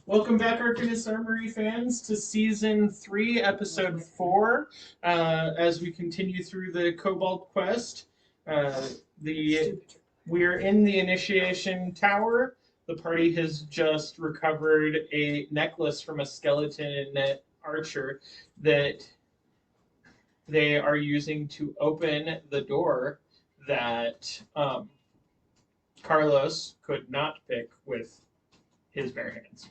Welcome back, Arcanist Armory fans, to Season 3, Episode 4. As we continue through the Cobalt Quest, uh, the we are in the Initiation Tower. The party has just recovered a necklace from a skeleton archer that they are using to open the door that Carlos could not pick with his bare hands.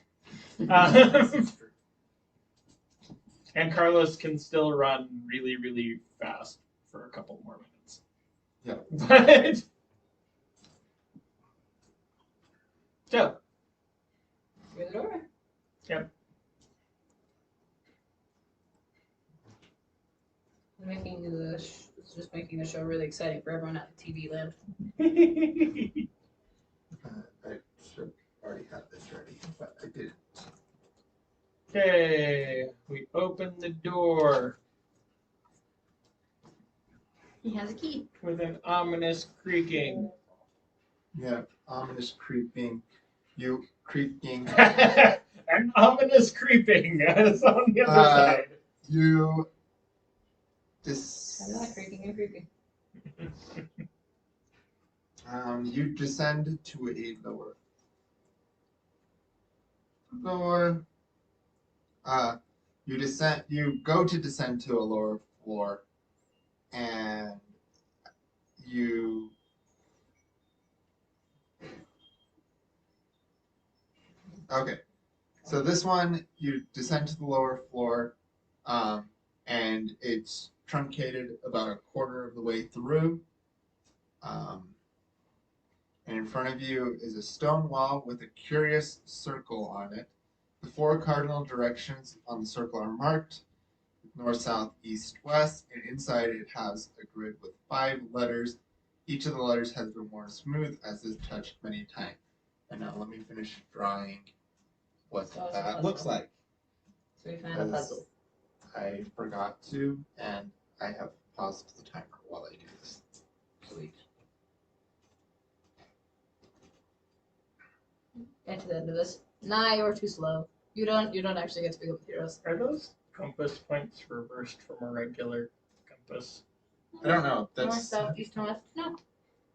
And Carlos can still run really, really fast for a couple more minutes. Yeah. But so. Through the door. Yep. It's just making the show really exciting for everyone at the TV land. I should already have this ready, but I didn't. Okay, we open the door He has a key. with an ominous creaking. Yeah, ominous creeping. You creaking. An ominous creeping is on the other side. You. I'm not creeping, you're creeping. You descend to a lower floor. You go to descend to a lower floor, and you okay. So this one, you descend to the lower floor, and it's truncated about a quarter of the way through. And in front of you is a stone wall with a curious circle on it. The 4 cardinal directions on the circle are marked: north, south, east, west, and inside it has a grid with 5 letters. Each of the letters has been worn smooth as is touched many times. And now let me finish drawing what that looks like. So we found a puzzle. I forgot to, and I have paused the timer while I do this. Sweet. Get to the end of this. Nah, you're too slow. You don't actually get to pick up the heroes. Are those compass points reversed from a regular compass? I don't know. North, south, east, and west. No.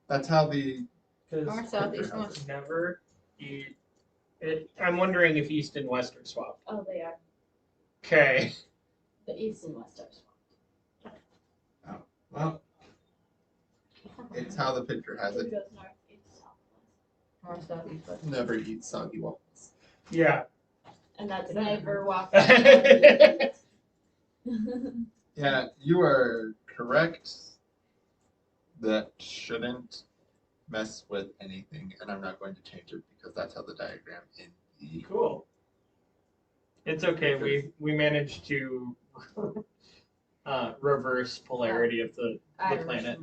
That's how the North, south, east, and west. Never. I'm wondering if east and west are swapped. Oh, they are. Okay. The east and west are swapped. well. It's how the picture has It it. goes north, east, south, North, south, east, west. Never eat soggy waffles. Yeah. and that's never walked. Yeah, you are correct. That shouldn't mess with anything, and I'm not going to change it because that's how the diagram in the Cool. It's okay. We managed to reverse polarity of the planet.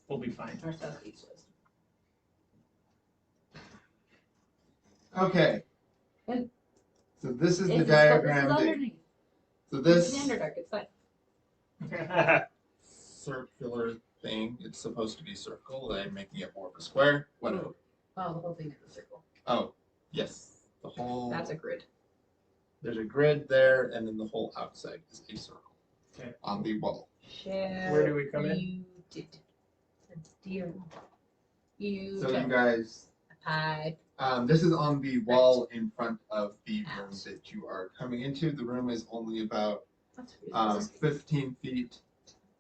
We'll be fine. North, south, east, west. Okay. And- So this is the This diagram. is underneath. So It's this Underdark, it's fine. circular thing, it's supposed to be circle. I'm making it more of a square. Whatever. Oh, the whole thing is a circle. Oh, yes. The whole. That's a grid. There's a grid there, and then the whole outside is a circle. Okay. On the wall. Where do we come in? You did. Dear. You So you took guys. a pipe. This is on the wall in front of the room that you are coming into. The room is only about That's really 15 feet,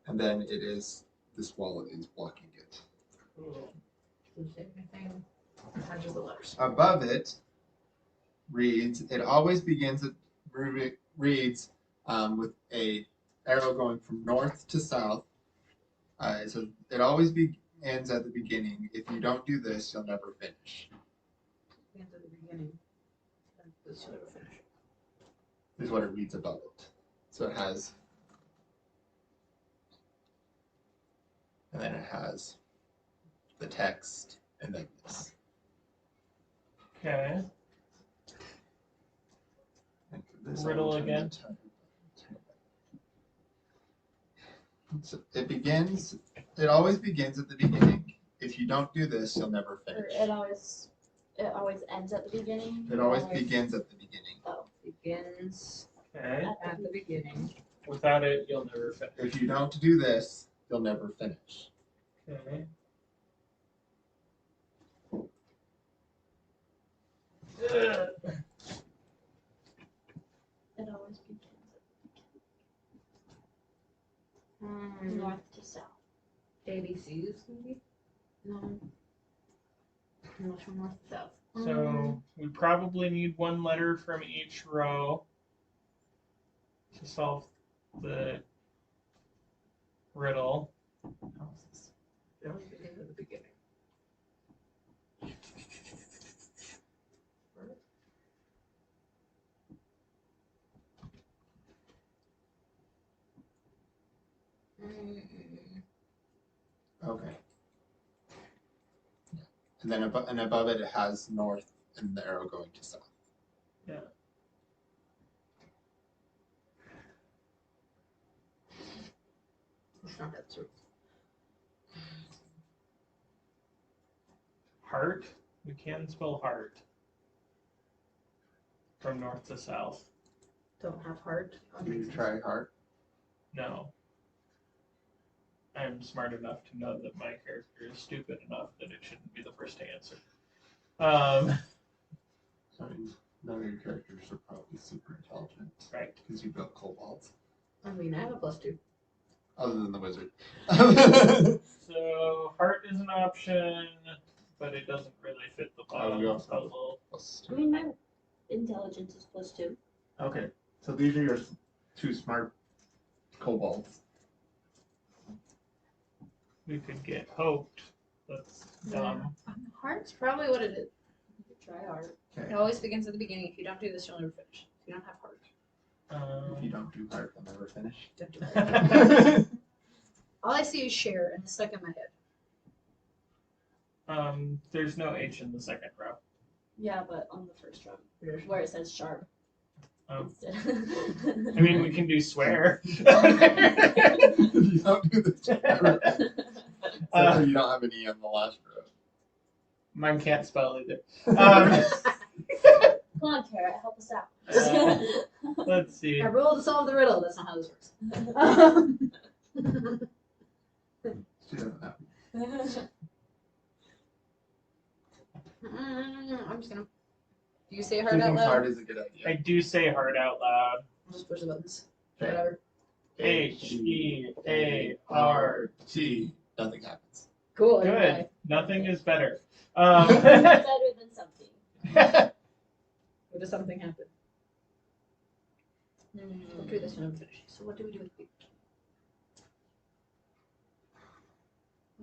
and then it is, this wall is blocking it. Cool. Hundreds of letters. Above it reads, it always begins reads with a arrow going from north to south. So it always ends at the beginning. If you don't do this, you'll never finish. At the beginning. This should never finish. Is what it reads above it. So it has, and then it has the text, and then this. Okay. And for this, Riddle I will turn again. the time. So it always begins at the beginning. If you don't do this, you'll never Or finish. it always It always ends at the beginning. It always or- begins at the beginning. Oh, Begins Okay. at the beginning. Without it, you'll never finish. If you don't do this, you'll never finish. Okay. it always begins Um, north to south. ABCs maybe? No. Much from north to south. So we probably need one letter from each row to solve the riddle. How is this? It always begins at the beginning. Okay. And then above it, it has north and the arrow going to south. Yeah. It's not that sort. Heart. We can spell heart from north to south. Don't have heart. Can you try heart? No. I'm smart enough to know that my character is stupid enough that it shouldn't be the first to answer. I mean, none of your characters are probably super intelligent. Right. Because you built kobolds. I mean, I have a +2. Other than the wizard. So heart is an option, but it doesn't really fit the bottom yeah. puzzle. I mean, my intelligence is +2. Okay, so these are your two smart kobolds. We could get hoped. That's dumb. Heart's probably what it is. Try hard. Okay. It always begins at the beginning. If you don't do this, you'll never finish. If you don't have heart, If you Um, don't do heart, you'll never finish. don't do it. All I see is share, and it's stuck in my head. there's no H in the second row. Yeah, but on the first row, where it says sharp. Um, instead. I mean, we can do swear. If you don't do this, you'll never finish. So you don't have an E on the last row. Mine can't spell either. Come on, Tara, help us out. Let's see. I rolled to solve the riddle. That's not how this works. She doesn't have. I'm just gonna. Do you say She heart out thinks loud? heart is a good I idea. do say heart out loud. I'll just push the buttons. Okay. Whatever. H-E-A-R-T. Nothing happens. Cool. Good. Nothing is better. Better than something. What does something happen? I'll do this when I'm finished. So what do we do with B?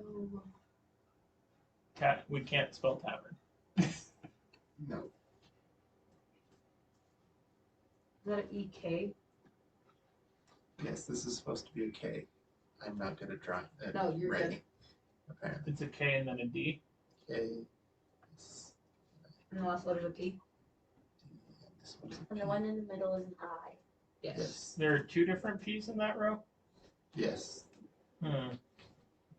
Oh, We can't spell tavern. No. is that an EK? Yes, this is supposed to be a K. I'm not good at drawing. No, you're writing, good. Apparently. It's a K and then a D. K. And the last letter's a P? This one's a And the P. one in the middle is an I. Yes. Yes. There are two different P's in that row. Yes. Hmm.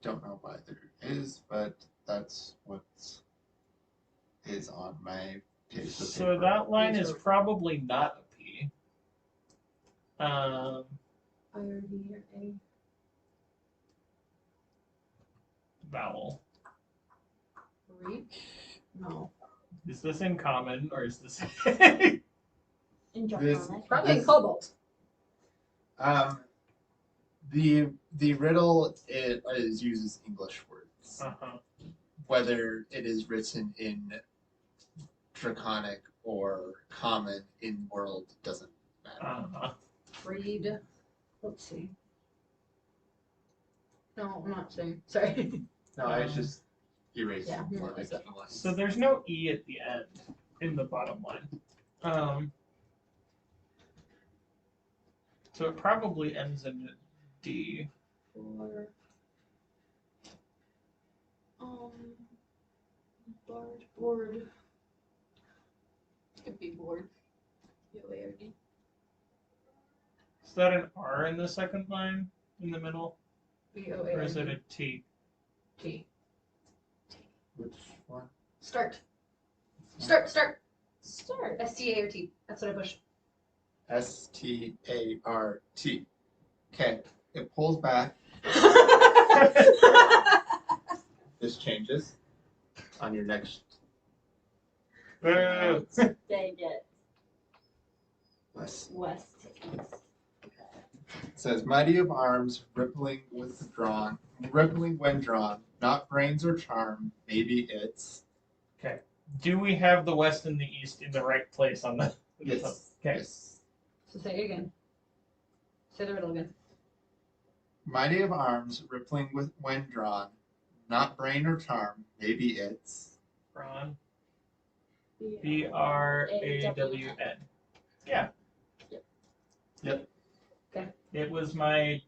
Don't know why there is, but that's what is on my piece of So paper. that line Yes, is sir. probably not a P. I-R-D-A. Vowel. Reach? No. Is this in common or is this? In This- Draconic. Probably in This- Cobalt. The riddle uses English words. Uh-huh. Whether it is written in Draconic or common in world doesn't matter. Uh-huh. Read. Let's see. No, I'm not saying. Sorry. No, it's just erasing Yeah, more more like stuff. the lines. So there's no E at the end in the bottom line. So it probably ends in D. Or board. Could be bored. B-O-A-R-D. Is that an R in the second line in the middle? B-O-A-R-D. Or is it a T? T. Which one? Start. Start. Start. S-T-A-R-T. That's what I push. S-T-A-R-T. Okay, it pulls back. This changes on your next. Boo. Dang it. List. West. It says, mighty of arms, rippling when drawn, not brains or charm, maybe it's. Do we have the west and the east in the right place on the? Yes. Okay. Yes. So say it again. Say the riddle again. Mighty of arms, rippling when drawn, not brain or charm, maybe it's. Brawn. B-R-A-W-N. Yeah. Yep. Okay. It was my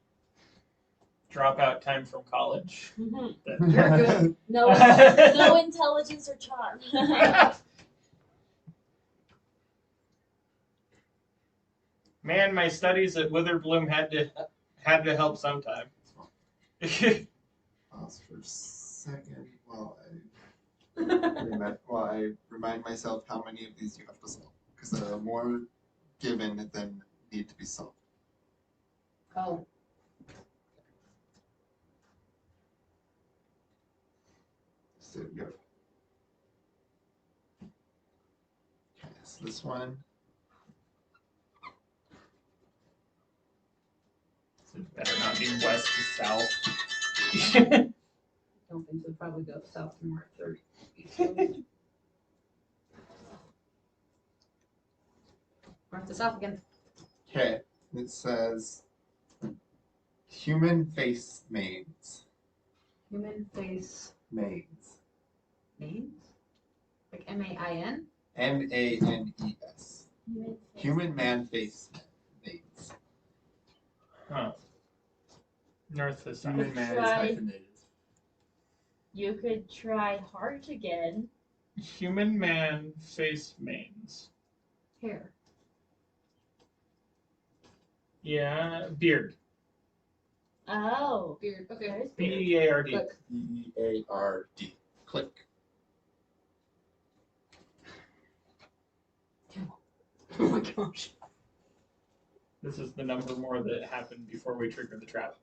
dropout time from college. Mhm. You're good. No, no intelligence or charm. Man, my studies at Witherbloom had to help sometime. Pause for a second while I remind myself how many of these you have to solve, because there are more given than need to be solved. Oh. So you have. Okay, so this one. So it better not be west to south. Don't think so. Probably go south from Mark 30. North to south again. Okay, it says human face manes. Human face Manes. names? Like M-A-I-N? M-A-N-E-S. Human man face manes. Huh. North to south. Human man is Try. hyphenated. You could try heart again. Human man face manes. Hair. Yeah, beard. Oh. Beard. Okay. There's beard. B-E-A-R-D. Click. E-A-R-D. Click. Oh my gosh. This is the number more that happened before we trigger the trap.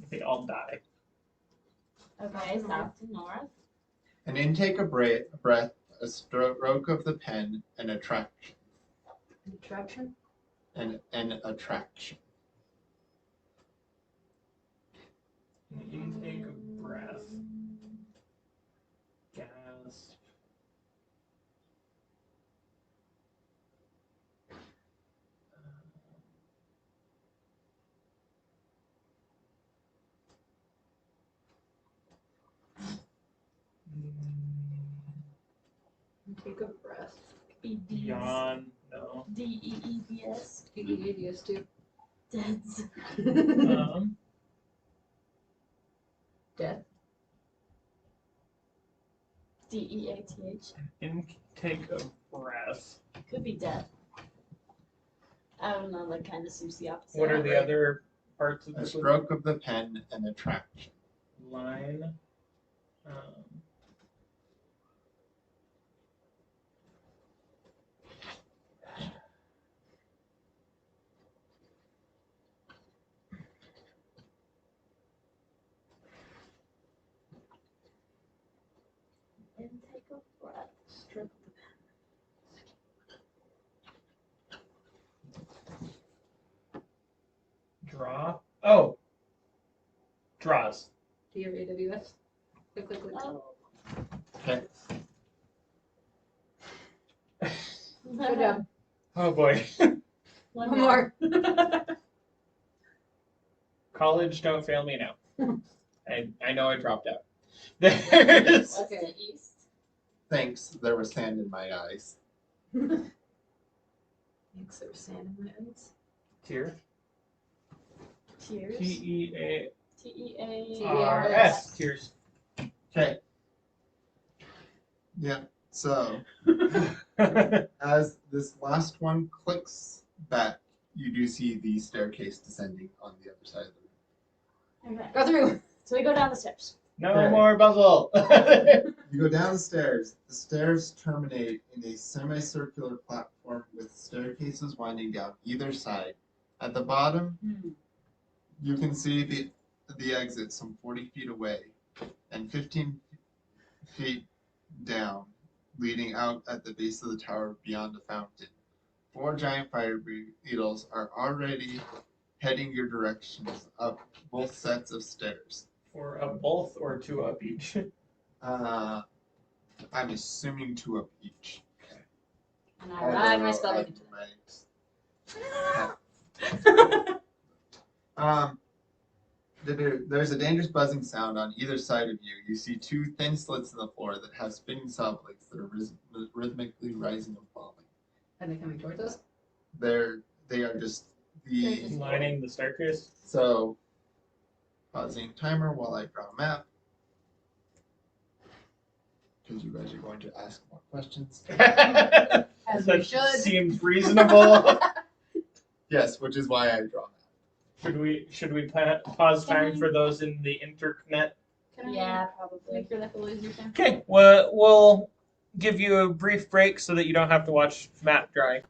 They all die. Okay, south to north. An intake of breath, a stroke of the pen, an attraction. Attraction? An attraction. An intake of breath. Gasp. Take a breath. Be D's. Yawn. No. D-E-E-D-S. D-E-A-D-S too. Deads. Death. D-E-A-T-H. Intake of breath. Could be death. I don't know, that kind of seems the opposite. What are the right. other parts of A this stroke of the pen, an attraction. line? Intake of breath. Stroke Draw. Oh. Draws. D-R-A-W-S. Click, click, click. Oh. Okay. Good job. Oh boy. One more. College, don't fail me now. I know I dropped out. There's West Okay. to east. Thanks, there was sand in my eyes. Thanks, there was sand in my eyes. Tear. Tears. T-E-A-R-S. T-E-A. Tears. Okay. Yeah, so as this last one clicks back, you do see the staircase descending on the other side of the room. Okay. Go through. So we go down the steps. No Okay. more puzzle. You go down the stairs. The stairs terminate in a semicircular platform with staircases winding down either side. At the bottom, you can see the exit some 40 feet away and 15 feet down, leading out at the base of the tower beyond a fountain. 4 giant fire beetles are already heading your directions up both sets of stairs. For up both or 2 up each? I'm assuming 2 up each. And I ride my spell into There's a dangerous buzzing sound on either side of you. You see 2 thin slits in the floor that have spinning saw blades that are rhythmically rising and falling. Are they coming towards us? They are just the Lining the staircase? so. Pausing timer while I draw a map. Because you guys are going to ask more questions. As we should. Seems reasonable. Yes, which is why I draw a map. Should we pause time for those in the internet? Can I Yeah, probably. make your life a little easier, Sam? Okay, well, we'll give you a brief break so that you don't have to watch map drawing.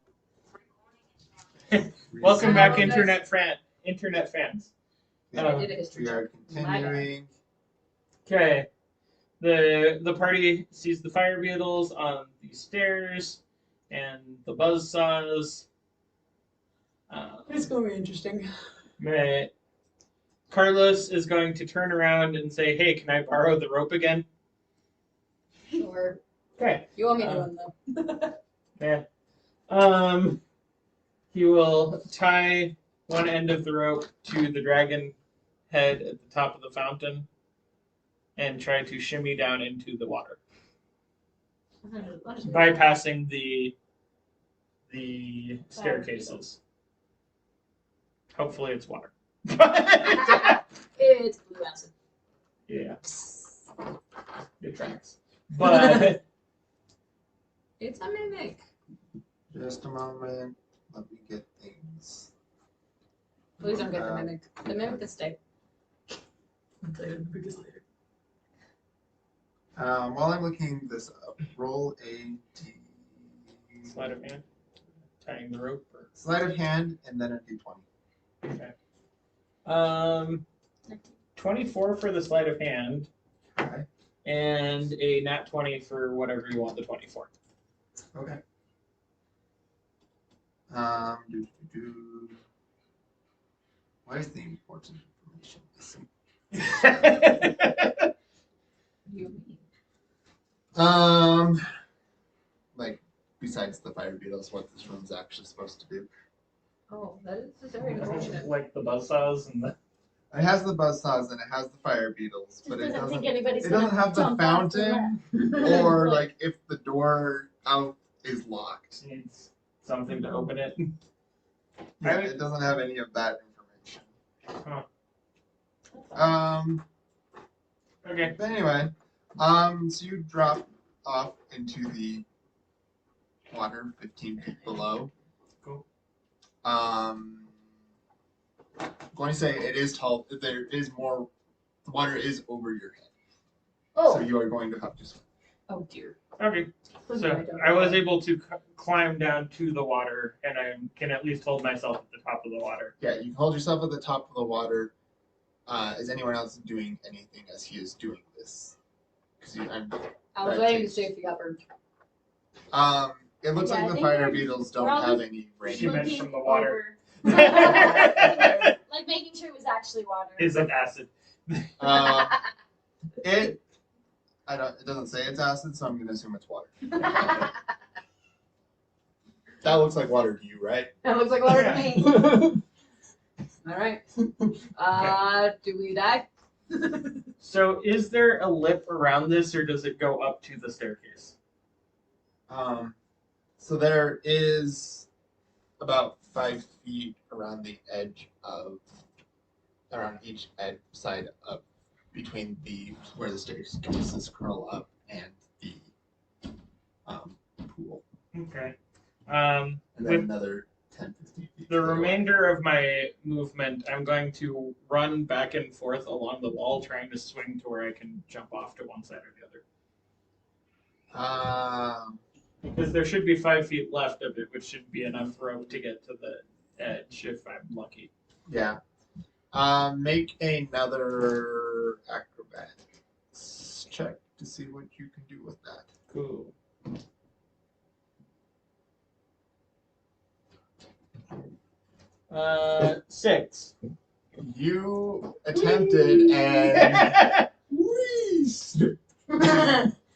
Welcome back, Hello, guys. internet fans. I did a history We check. are continuing. Okay, the party sees the fire beetles on the stairs and the buzzsaws. It's going to be interesting. Carlos is going to turn around and say, "Hey, can I borrow the rope again?" Sure. Okay. You want me to one though? Yeah. He will tie one end of the rope to the dragon head at the top of the fountain and try to shimmy down into the water, bypassing the staircases. Hopefully it's water. It's blue acid. Yeah. It tracks. But It's a mimic. Just a moment. Let me get things. Please don't get the mimic. The mimic can stay. I'll tell you the mimic is later. While I'm looking this up, roll a sleight of hand, tying the rope. Or... sleight of hand and then a d20. Okay. 24 for the sleight of hand, Okay. and a nat 20 for whatever you want the 20 for. Okay. Why is the important information missing? You mean? Like besides the fire beetles, what this room's actually supposed to do. Oh, that is very unfortunate. Like the buzzsaws and the. It has the buzzsaws and it has the fire beetles, Just but it doesn't think doesn't. anybody's It gonna doesn't have the jump off the fountain, left. or like if the door out is locked. Needs something to open it. Yeah, it doesn't have any of that information. Huh. Okay. But anyway, so you drop off into the water 15 feet below. Cool. Going to say it is tall. There is more. The water is over your head. Oh. So you are going to have to swim. Oh dear. Okay. So I was able to climb down to the water, and I can at least hold myself at the top of the water. Yeah, you can hold yourself at the top of the water. Is anyone else doing anything as he is doing this? I was waiting to see if you got burned. It looks Yeah, I like the think fire we're beetles we're don't all have just any She range. meant from the water. Like making sure it was actually water. Is it acid? It doesn't say it's acid, so I'm gonna assume it's water. That looks like water to you, right? That looks like water to me. All right. Do we die? So is there a lip around this, or does it go up to the staircase? So there is about 5 feet around each side of between where the staircases curl up and the pool. Okay. And then another 10, 15 feet The remainder of my movement, I'm going to run back and forth along the wall, trying to swing to where I can jump off to one side or the other. Because there should be 5 feet left of it, which should be enough rope to get to the edge if I'm lucky. Yeah. Make another acrobatics check to see what you can do with that. Cool. Six. You attempted and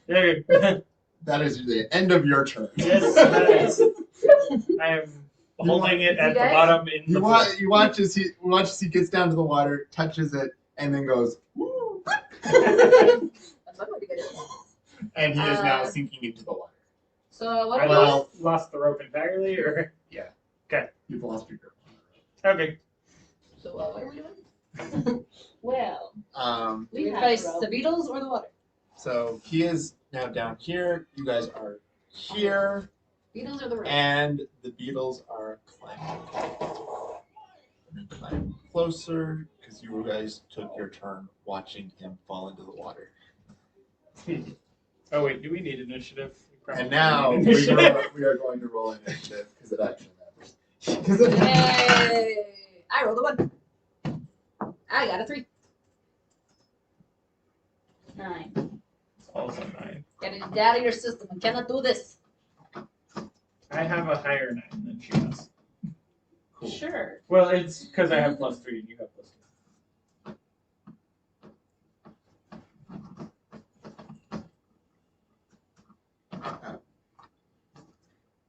There. that is the end of your turn. Yes, that is. I am holding it at the bottom in the You watch as he gets down to the water, touches it, and then goes, and he is now sinking into the water. So what I are we lost the rope entirely, or Yeah. Okay. You've lost your grip. Okay. So what are we doing? Well, We have face rope. the beetles or the water? So he is now down here. You guys are here, Beetles or the rope? and the beetles are climbing. And climb closer because you guys took your turn watching him fall into the water. Oh wait, do we need initiative? We probably And now need we initiative. are going to roll initiative because it actually matters. Yay! I rolled a 1. I got a 3. 9. Also 9. Get it out of your system. I cannot do this. I have a higher 9 than she does. Cool. Sure. Well, it's because I have +3 and you have +2.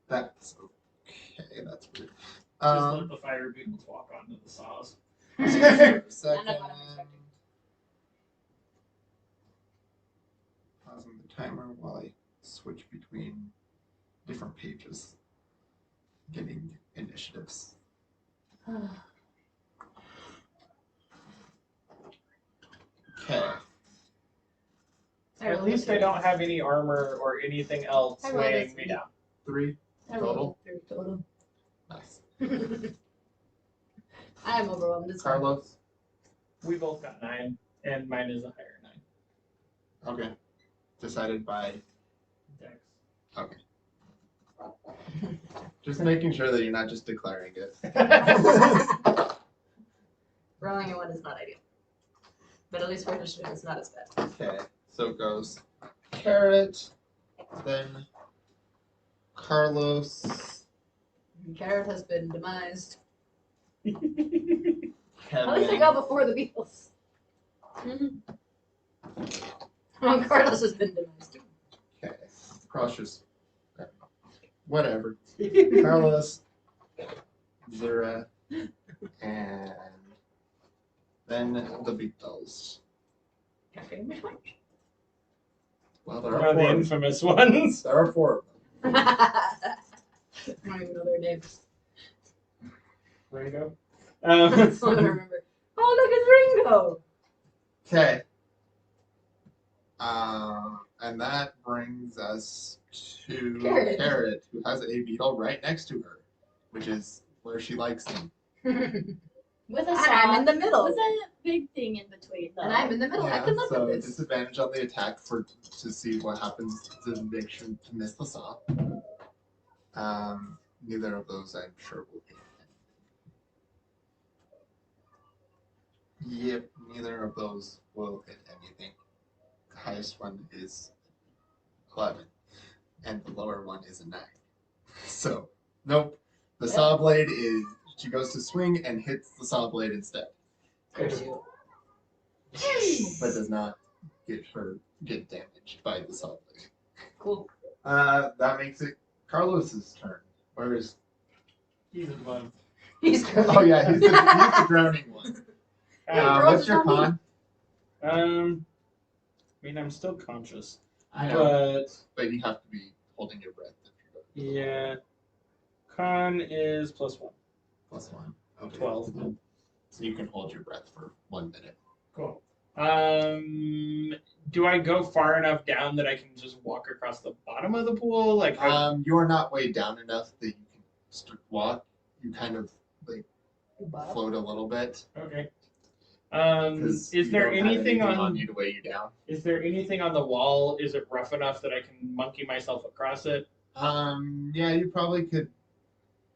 That's okay. That's weird. Just let the fire beetles walk onto the saws. Second. None of what I'm expecting. Pausing the timer while I switch between different pages. Getting initiatives. Okay. I At rolled a least I 3. don't have any armor or anything else I rolled a weighing me 3. down. 3 I rolled total. a 3 total. Nice. I am overwhelmed. It's fine. Carlos. We both got 9, and mine is a higher 9. Okay. Decided by. Dex. Okay. Just making sure that you're not just declaring it. Rolling a 1 is not ideal. But at least for initiative, it's not as bad. Okay. So it goes Carrot, then Carlos, Carrot has been demised. Kevin. At least I got before the Beatles. Oh, Carlos has been demised too. Okay. Cautious. Whatever. Carlos, Zira, and then the Beatles. Well, there One are of the 4. infamous ones. There are 4 of them. I don't even know their names. Ringo. That's all I remember. Oh, look, it's Ringo! Okay. And that brings us to Carrot. Carrot, who has a beetle right next to her, which is where she likes him. With a And saw. I'm in the middle. With a big thing in between, though. And I'm in the middle. I can live so with this. disadvantage on the attack to see what happens to make sure to miss the saw. Neither of those I'm sure will hit. Yep, neither of those will hit anything. The highest one is 11, and the lower one is a 9. So, nope. The saw blade is, she goes to swing and hits the saw blade instead. Curse you. But does not get damaged by the saw blade. Cool. That makes it Carlos's turn. Where is? He's above. He's Oh yeah, he's the drowning one. What's your con? I mean, I'm still conscious, I know, but but you have to be holding your breath if you're going. yeah, con is +1. +1. Okay. 12. So you can hold your breath for 1 minute. Cool. Do I go far enough down that I can just walk across the bottom of the pool? Like, You are not weighed down enough that you can walk. You kind of float a little bit. Okay. 'Cause Is you there don't have anything on on? you to weigh you down? Is there anything on the wall? Is it rough enough that I can monkey myself across it? Yeah, you probably could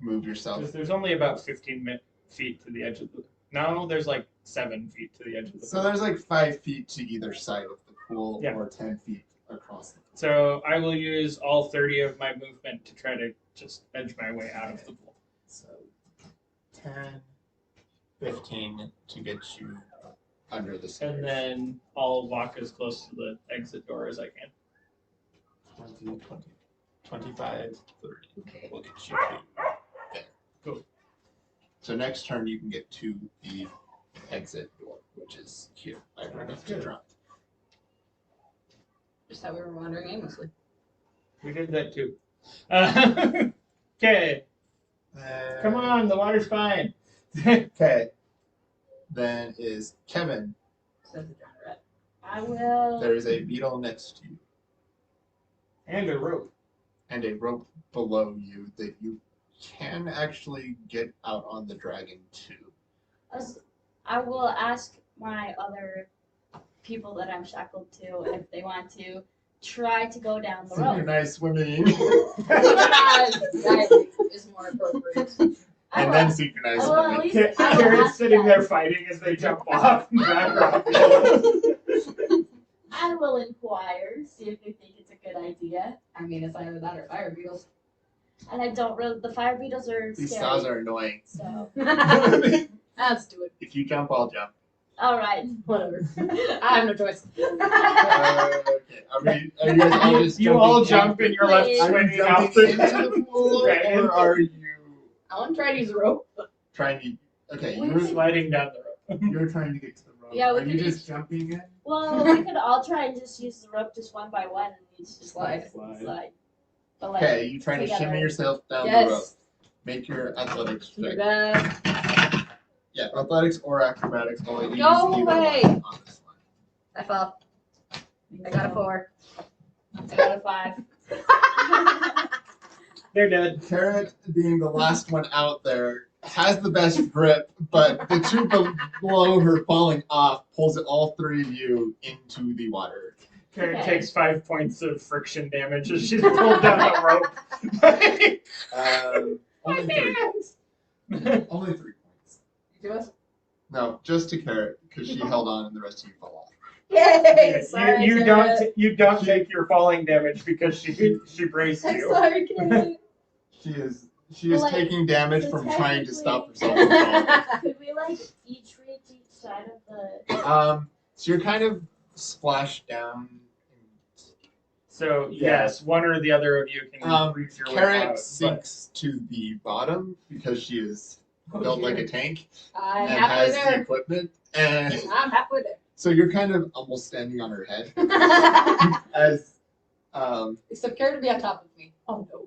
move yourself. Because there's only about 15 feet to the edge of the. No, there's like 7 feet to the edge of the. So there's like 5 feet to either side of the pool, Yeah. or 10 feet across the pool. So I will use all 30 of my movement to try to just edge my way out of the pool. So 10, 15 to get you under the stairs. And then I'll walk as close to the exit door as I can. 20, 25, 30. Okay. We'll get you to there. Cool. So next turn you can get to the exit door, which is here. I don't have to drop. Just how we were wandering aimlessly. We did that too. Okay, come on, the water's fine. Okay. Then is Kevin. Says the giant rat. I will. There is a beetle next to you And a rope. and a rope below you that you can actually get out on the dragon too. I will ask my other people that I'm shackled to if they want to try to go down the rope. Synchronized swimming. Diving is more appropriate. I And will- then synchronized I will at swimming. least- I will Karen's ask sitting them. there fighting as they jump off and drag her off. I will inquire, see if they think it's a good idea. I mean, it's either that or fire beetles. And I don't really. The fire beetles are These scary. saws are annoying. So, Let's do it. If you jump, I'll jump. all right. Whatever. I have no choice. Okay. Are you guys all just You all jumping jump and you're left Wait. Are you swinging off jumping the into the pool, Okay. or are you I want to try to use a rope. trying to? Okay, Wait. you're sliding down the rope. you're trying to get to the rope. Yeah, we are you could just jumping in? Well, we could all try and just use the rope just one by one and we just Slide. slide. But like, Okay, you trying to together. shimmy yourself down the rope. Yes. Make your athletics Do check. that. Yeah, athletics or acrobatics. I'll let you No use either way. one on this one. I fell. I got a 4. I got a 5. They're dead. Carrot, being the last one out there, has the best grip, but the two below her falling off pulls all 3 of you into the water. Karen Okay. takes 5 points of friction damage as she's pulled down the rope. Only 3. Only 3 points. You do us? No, just to Carrot, because she held on and the rest of you fell off. Yay! Sorry, you Carrot. don't take your falling damage because she braced I'm you. sorry, Carrot. She is Like, taking damage so from trying to stop technically- herself from falling. Could we like each reach each side of the? So you're kind of splashed down. So Yeah. yes, one or the other of you can reach your way out. Carrot but- sinks to the bottom because she is built like a tank I'm and halfway has the there. equipment. And I'm halfway so you're kind of almost standing on her head there. as Except Carrot to be on top of me. Oh no.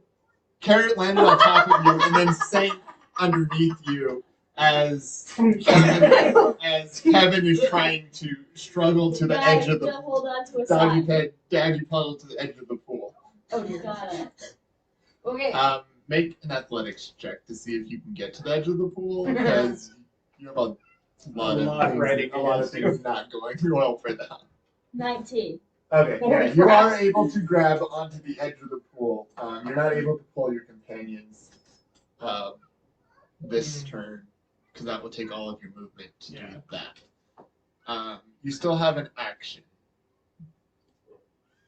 Carrot landed on top of you and then sank underneath you as Kevin is trying to struggle to the Guy edge of to the hold on to a doggy side. paddle to the edge of the pool. Oh dear. Got it. Okay. Make an athletics check to see if you can get to the edge of the pool because you have a lot of things not going well for them. 19. Okay, Holy yeah, you crap. are able to grab onto the edge of the pool. You're not able to pull your companions this turn because that will take all of your movement to do that. You still have an action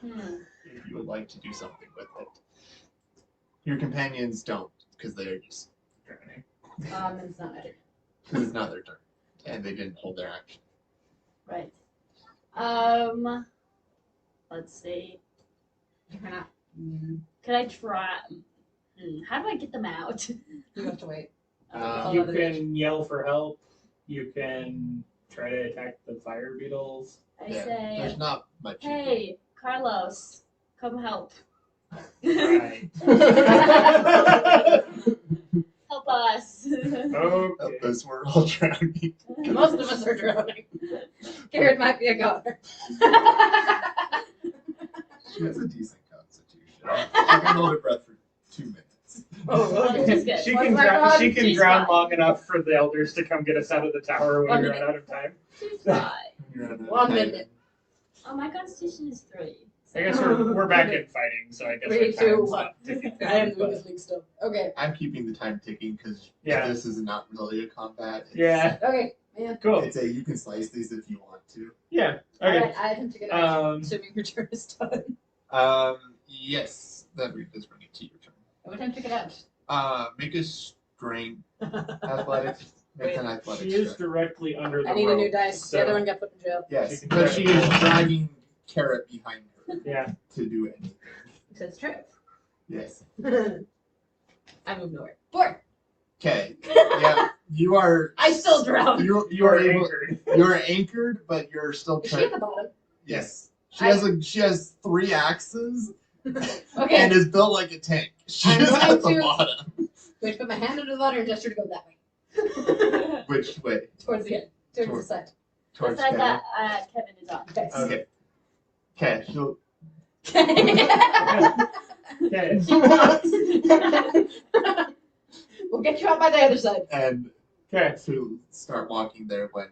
if you would like to do something with it. Your companions don't because they're just Drowning. It's not matter. because it's not their turn and they didn't hold their action. Right. Let's see. You're not. Could I try? How do I get them out? You have to wait. Um, You other can yell for help. You can try to attack the fire beetles. I Yeah, say, there's not much. you can do. hey, Carlos, come help. Right. Help us. Okay. Because we're all drowning. Most of us are drowning. Carrot might be a goner. She has a decent constitution. She can hold her breath for 2 minutes. Oh, This is good. She What's can my drown. God? She can She's drown fine. long enough for the elders to come get us out of the tower when 1 we minute. run out of time. She's fine. You're on a 1 time. minute. Oh, my constitution is 3. I guess we're back in fighting, so I guess our 3, 2, time's 1. not ticking I am down, the but- Lucas League still. Okay. I'm keeping the time ticking because Yeah. this is not really a combat. It's, Yeah. Okay. Yeah. Cool. It's a you can slice these if you want to. Yeah. Okay. Alright, I attempt to get out. Um. Assuming your turn is done. Yes, that does bring it to your turn. I attempt to get out. Make a strength athletics. Make an athletics She is check. directly under the I need rope, a new dice. so- The other one got put in jail. She Yes, can but try she to is pull. dragging Carrot behind her Yeah. to do anything. It says true. Yes. I move nowhere. 4. Okay. Yeah, you are. I still drown. You are able. anchored. You are anchored, but you're still Is she trying. at the bottom? Yes. She has 3 axes Okay. and is built like a tank. She's I'm going at the to- bottom. Going to put my hand under the water and gesture to go that way. Which way? Towards the end. Towards Toward- the side. Towards That's Kevin. that Kevin is on. Yes. Okay. Okay. She'll. Okay. We'll get you out by the other side. And Okay. to start walking there when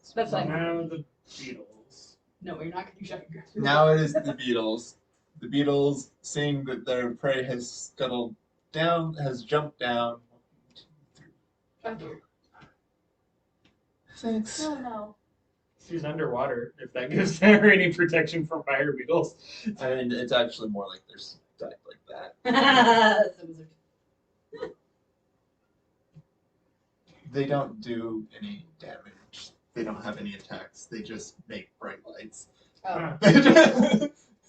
it's. That's fine. Now the Beatles. No, you're not going to shut your Now it is the beetles. The beetles, seeing that their prey has scuttled down, has jumped down. 1, 2, 3. Thanks. Oh no. She's underwater. If that gives her any protection from fire beetles. I mean, it's actually more like there's stuff like that. That's a wizard. They don't do any damage. They don't have any attacks. They just make bright lights. Oh. they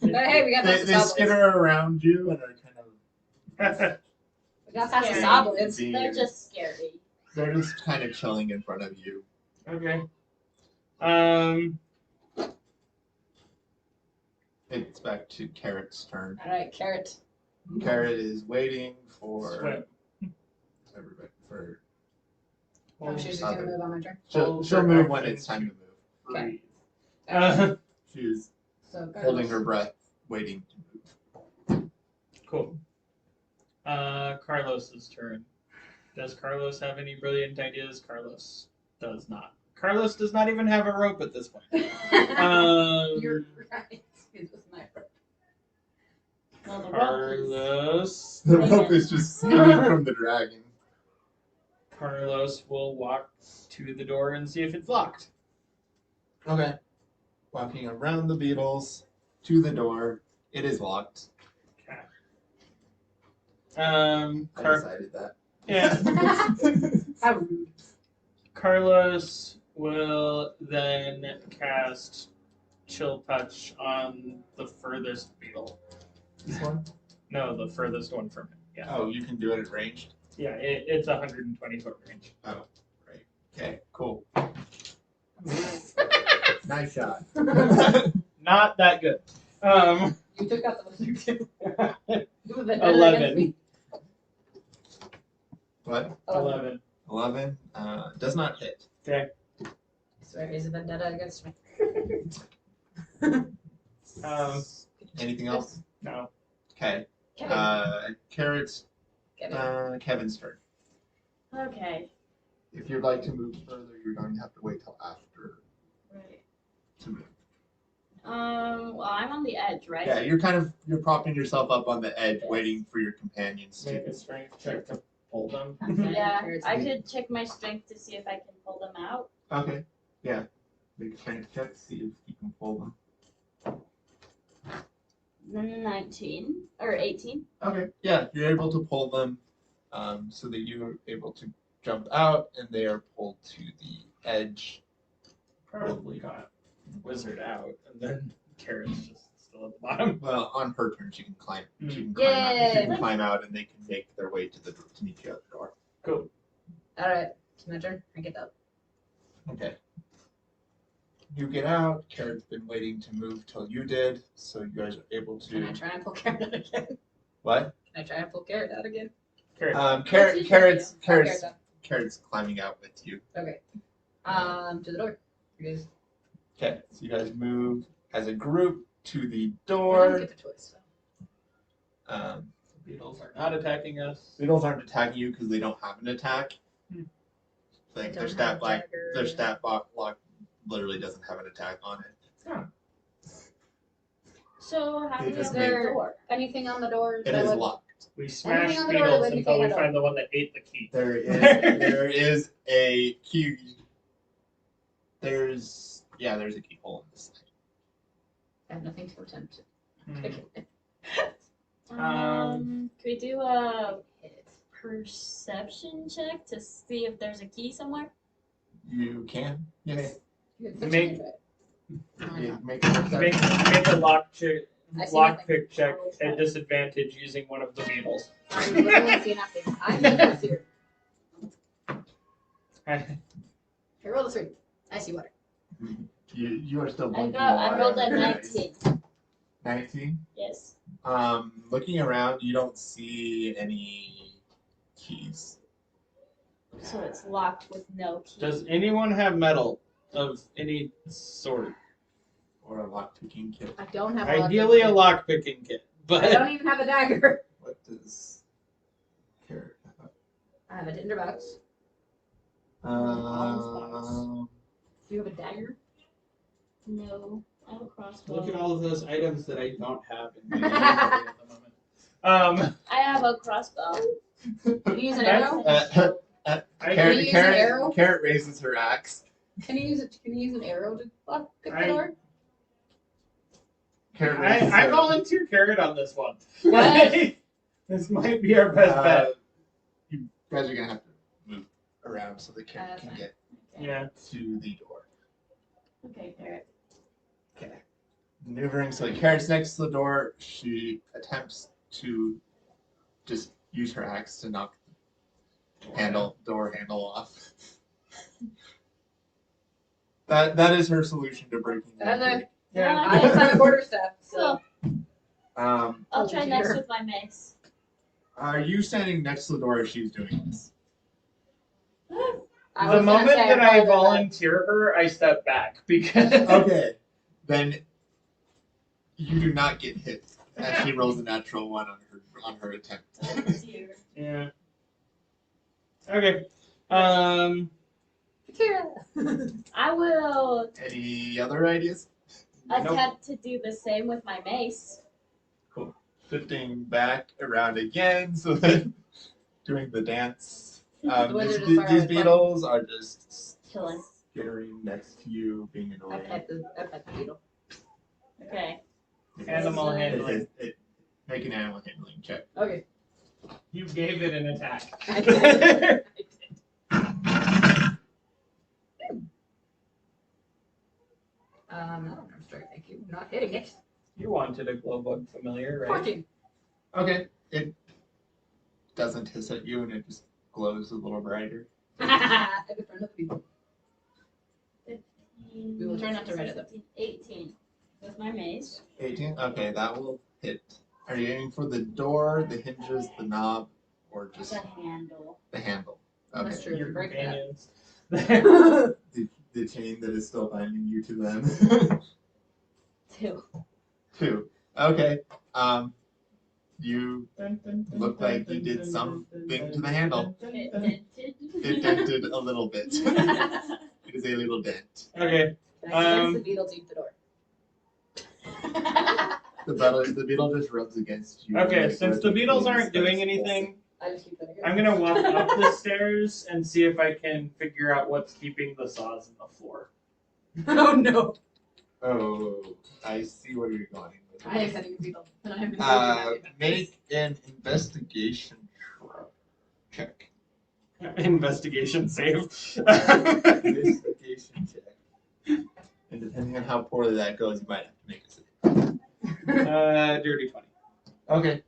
But hey, we got they lots of saw blades. skitter around you and are kind of. We got past the Scary. saw blades. They're just scary. They're just kind of chilling in front of you. Okay. It's back to Carrot's turn. Alright, carrot. Carrot is waiting for Swim. everybody. For Oh, she's just going to move on my turn. she'll move when it's time to move. Okay. She's So, holding her breath, waiting to move. Cool. Carlos's turn. Does Carlos have any brilliant ideas? Carlos does not. Carlos does not even have a rope at this point. You're right. He's a sniper. Well, the rope is- Carlos. The rope is just hanging from the dragon. Carlos will walk to the door and see if it's locked. Okay. Walking around the beetles to the door. It is locked. Okay. I decided that. Yeah. How rude. Carlos will then cast Chill Touch on the furthest beetle. This one? No, the furthest one from it. Yeah. Oh, you can do it at ranged? Yeah, it's 120 foot range. Okay, cool. Nice shot. Not that good. You took out the wizard too. You have been better 11. against me. What? 11. 11? Does not hit. Okay. I swear he's a vendetta against me. Anything else? No. Okay. Kevin. Carrot's, Kevin. Kevin's turn. Okay. If you'd like to move further, you're going to have to wait till after Right. to move. Well, I'm on the edge, right? Yeah, you're propping yourself up on the edge, waiting for your companions to. Make a strength check to pull them. Okay. Yeah, Carrot's I me. could check my strength to see if I can pull them out. Okay. Yeah. Make a strength check, see if you can pull them. 19 or 18. Okay. Yeah, you're able to pull them, so that you're able to jump out, and they are pulled to the edge. Probably got wizard out, and then Carrot's just still at the bottom. Well, on her turn, she can climb. She can Yay. climb out. She can climb out, and they can make their way to the to meet you at the door. Cool. Alright, it's my turn. I get up. Okay. You get out. Carrot's been waiting to move till you did, so you guys are able Can I to. try and pull Carrot out again? What? Can I try and pull Carrot out again? Carrot. Carrot. usually Carrot's. Oh, Carrot's Carrot's. up. Carrot's climbing out with you. Okay. To the door. You guys. Okay. So you guys move as a group to the I didn't door. get the choice. So. Beetles are not attacking us. Beetles aren't attacking you because they don't have an attack. Like They their don't stat have block, dagger. their stat block literally doesn't have an attack on it. So how They do we just open the made- door? Anything on the door? It that is would- locked. We smash Anything on the door that beetles would until indicate we a door. find the one that ate the key. There is a key. There's a keyhole in this side. I have nothing to attempt. Hmm. Could we do a perception check to see if there's a key somewhere? You can. Yes. Make- You make a perception. Make a I see lockpick check at disadvantage using one of the beetles. I literally see nothing. I'm useless here. Here, roll the 3. I see water. You are still I blinking. rolled a water. 19. 19. Yes. Looking around, you don't see any keys. So it's locked with no key. Does anyone have metal of any sort? Or a lockpicking kit. I don't have Ideally a a lockpicking kit, I but don't even have a dagger. What does carrot have? I have a tinderbox. Um, Do you have a dagger? No. I have a crossbow. look at all of those items that I don't have in my inventory at the moment. I have a crossbow. Can you use an That's- arrow? I Can you use an arrow? Carrot raises her axe. Can you use an arrow to pick the I- door? Carrot raises I her volunteer carrot on this one. What? This might be our best bet. You guys are gonna have to move around so the carrot can fine. get Yeah. to the door. Okay, Carrot. Okay. Maneuvering so the carrot's next to the door. She attempts to just use her axe to knock the door handle off. That is her solution to breaking the That's entry. it. Yeah. I just have a quarter staff, so. Um, I'll try Oh, next dear. with my mace. are you standing next to the door as she's doing this? I The was gonna moment say that I apologize. volunteer her, I step back because Okay, then you do not get hit as she rolls a natural one on her attempt. Yeah. Okay. I will Any other ideas? attempt to do the same with my mace. Shifting back around again, so that doing the dance. The wizard is These far away. beetles are just Killing. skittering next to you, being I annoying. pet the beetle. Okay. Animal handling. Make an animal handling check. Okay. You gave it an attack. I did. I'm sorry, thank you. Not hitting it. You wanted a glowbug familiar, right? 14. Okay, it doesn't hiss at you and it just glows a little brighter. At the front of the beetle. 15, We will try not to write it up. 17, 18. With my mace. 18? Okay, that will hit. Are you aiming for the door, the hinges, the knob, or just The handle. the handle? That's Okay. true. Your Break that. companions. The chain that is still binding you to them. 2. 2. Okay. You look like you did something to the handle. It dented. It dented a little bit. It is a little dent. Okay. Can I convince the beetle to eat the door? The beetle just rubs against you. Okay, like, since the with beetles wings, aren't but doing it's anything, I just keep that again. I'm gonna walk up the stairs and see if I can figure out what's keeping the saws in the floor. Oh no. Oh, I see where you're going with I am this. petting the beetle. And I have been Make an investigation check. Investigation save. Investigation check. And depending on how poorly that goes, you might have to make a save. Dirty 20. Okay.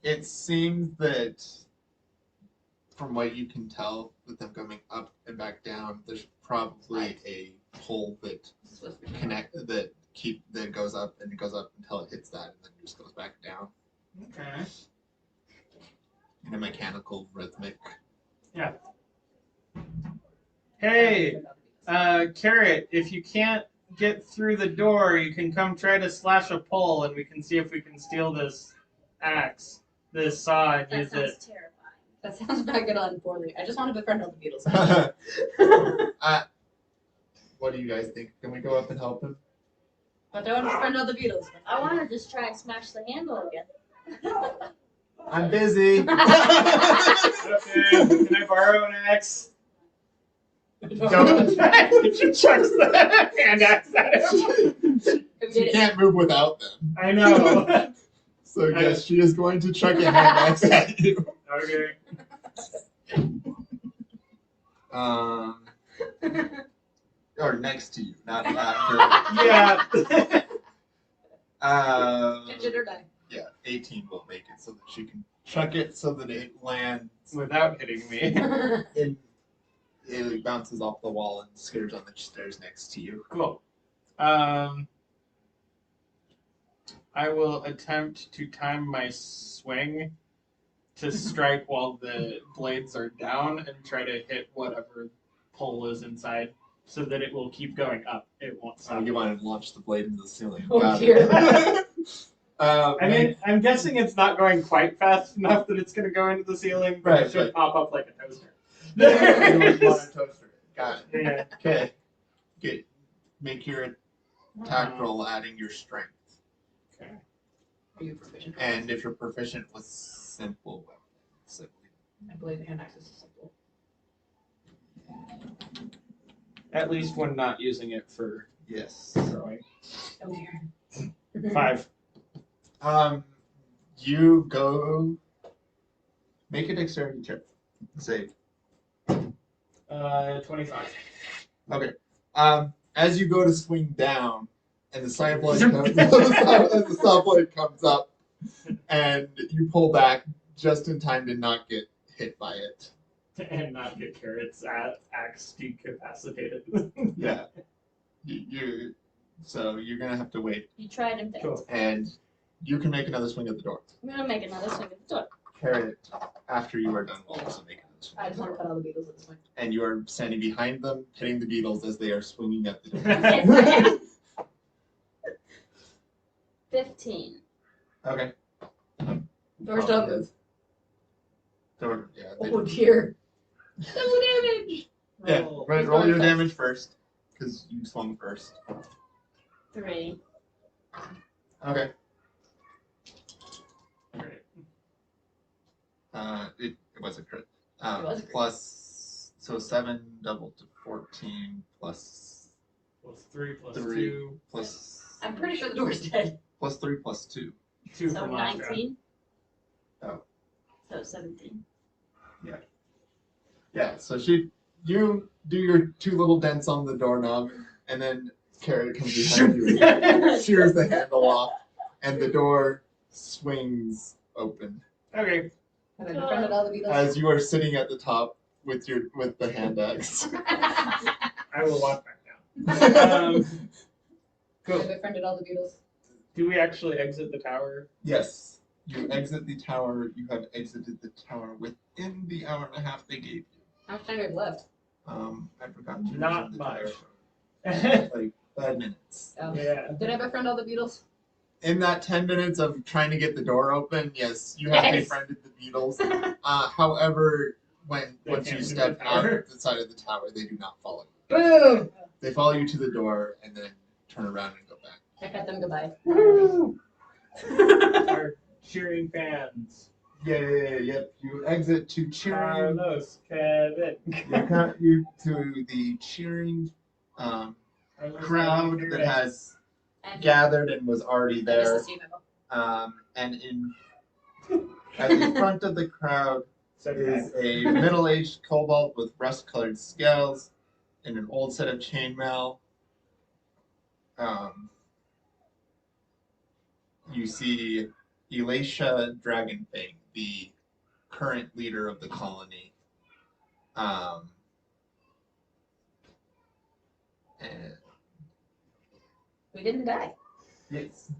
It seems that, from what you can tell, with them coming up and back down, there's probably a hole that that goes up and it goes up until it hits that and then just goes back down Okay. in a mechanical rhythmic. Hey, Carrot, if you can't get through the door, you can come try to slash a pole, and we can see if we can steal this axe, this saw, and That use sounds it. terrifying. That sounds not good on poorly. I just want to befriend all the Beatles. What do you guys think? Can we go up and help him? But I want to befriend all the Beatles. I want to just try and smash the handle again. I'm busy. Okay, can I borrow an axe? Don't. She chucks the hand axe at him. She can't move without them. I know. So yes, she is going to chuck a hand axe at you. Okay. Or next to you, not after. Yeah. Catch it or die. Yeah, 18 will make it so that she can chuck it so that it lands Without hitting me. in. It bounces off the wall and skitters on the stairs next to you. Cool. I will attempt to time my swing to strike while the blades are down and try to hit whatever pole is inside so that it will keep going up. It won't So stop. you want to launch the blade into the ceiling. Oh, Got dear. it. I mean, I'm guessing it's not going quite fast enough that it's going to go into the ceiling, but Right, it should right. pop up like a toaster. you want a toaster. Got it. Yeah. Okay. Good. Make your attack roll adding your strength. Okay. Are you proficient? And if you're proficient with simple weapons, I believe the hand axe is simple. At least when not using it for yes. throwing. Oh dear. 5. You go make a dexterity check. Save. 25. Okay. As you go to swing down, and the side blade comes, as the saw blade comes up, and you pull back just in time to not get hit by it. And not get Carrot's axe decapacitated. Yeah. So you're gonna have to wait, You tried and failed. Cool. and you can make another swing at the door. I'm gonna make another swing at the door. Carrot, after you are done, will also make another swing. I at just the want to door. put all the Beatles at this point. And you are standing behind them, hitting the beetles as they are swinging at the door. Okay, fine. 15. Okay. Doors don't move. Door, yeah. they Oh don't- dear. Double damage. Yeah, Roll. right, Who's roll going your first? damage first, because you swung first. 3. Okay. Alright. It was a crit. It was a crit. Plus, so 7 doubled to 14, plus Plus 3 plus 3. 2. plus I'm pretty sure the door's dead. plus 3 plus 2. 2 So from last round. 19. Oh. So 17. Yeah, so you do your 2 little dents on the doorknob, and then Carrot comes behind you and shears the handle off, and the door swings open Okay. Have I befriended all the Beatles? as you are sitting at the top with the hand axe. I will walk back down. Have Cool. I befriended all the Beatles? Do we actually exit the tower? Yes, you exit the tower. You have exited the tower within the hour and a half they gave you. How much time do we have left? I forgot to Not mention the much. tower. Like 5 minutes. Oh. Yeah. Did I befriend all the Beatles? In that 10 minutes of trying to get the door open, yes, you have Yes. befriended the Beatles. However, They once can't you do step the out tower. of the side of the tower, they do not follow you. Boom! They follow you to the door and then turn around and go back. I cut them goodbye. Our cheering fans. Yep. You exit to cheering. Carlos, Kevin. You to the cheering Carlos, crowd Kevin, that Kevin. has And gathered and was already I there. missed the memo. And at the front of the crowd is a middle-aged kobold with rust-colored scales and an old set of chainmail. You see Elisha Dragonfang, the current leader of the colony. And We didn't die. yes.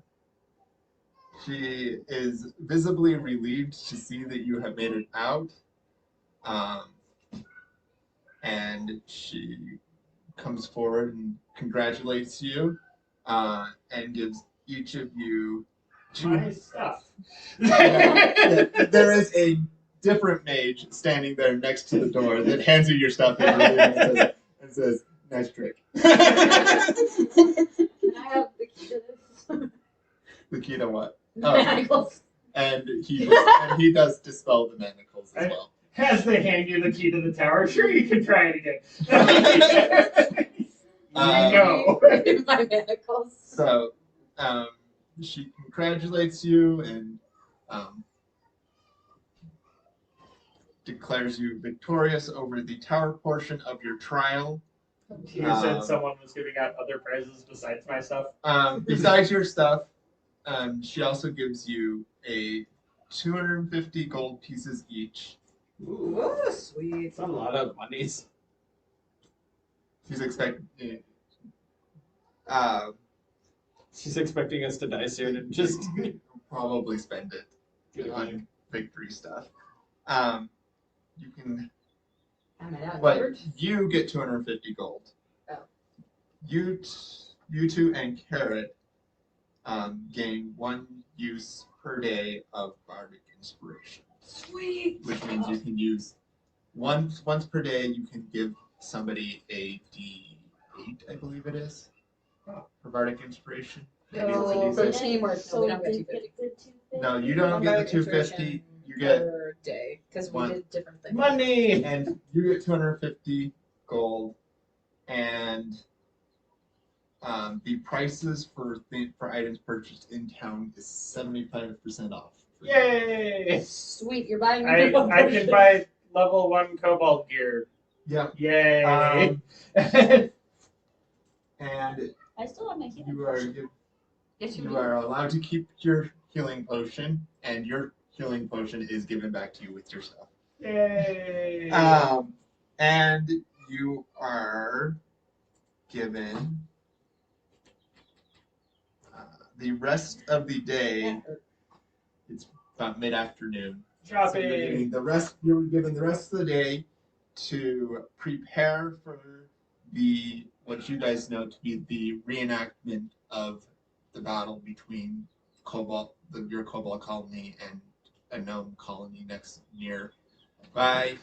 She is visibly relieved to see that you have made it out. And she comes forward and congratulates you, and gives each of you My stuff. Yeah, there is a different mage standing there next to the door that hands you your stuff and says, "Nice trick." Can I have the key to this? The key to what? The Oh. manacles. And he does dispel the manacles as well. As they hand you the key to the tower, sure, you can try it again. No. My manacles. So, she congratulates you and declares you victorious over the tower portion of your trial. You said someone was giving out other prizes besides my stuff. Besides your stuff, she also gives you a 250 gold pieces each. Ooh, Oh, sweet. it's a lot of monies. She's expecting. She's expecting us to die soon and just Probably spend it get on money. victory stuff. You can. Am I But outnumbered? you get 250 gold. Oh. You two and Carrot gain 1 use per day of bardic inspiration, Sweet. which means you can use once per day. You can give somebody a D8, I believe it is, for bardic inspiration. Maybe it's a Oh, D6. for teamwork, no, we don't get they 250. get the 250? No, you don't get the 250. You get per day because we one. did different things. Money. and you get 250 gold, and the prices for items purchased in town is 75% off. Yay! Sweet, you're buying me I one can potion. buy level 1 cobalt gear. Yep. Yay! And I still have my healing you are potion. Yes, you are allowed to keep your healing potion, and your healing potion is given back to you with your stuff. Yay! And you are given the rest of the day. It's about mid-afternoon. So you're Shopping. getting the rest. You're given the rest of the day to prepare for what you guys know to be the reenactment of the battle between your Cobalt colony and a gnome colony nearby,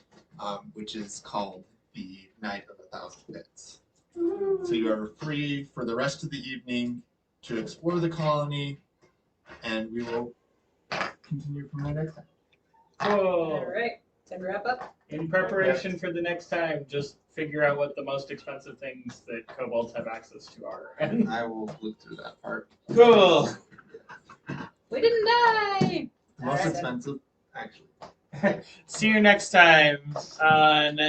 which is called the Night of 1,000 Bits. So you are free for the rest of the evening to explore the colony, and we will continue from there next time. Cool. Alright, time to wrap up. In preparation for the next time, just figure out what the most expensive things that kobolds have access to are. I will look through that part. Cool. We didn't die! The most Alright, expensive, actually. See you next time on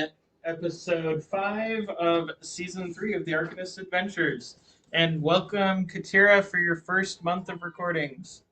episode 5 of season 3 of the Arcanist Adventures. And welcome, Katira, for your first month of recordings.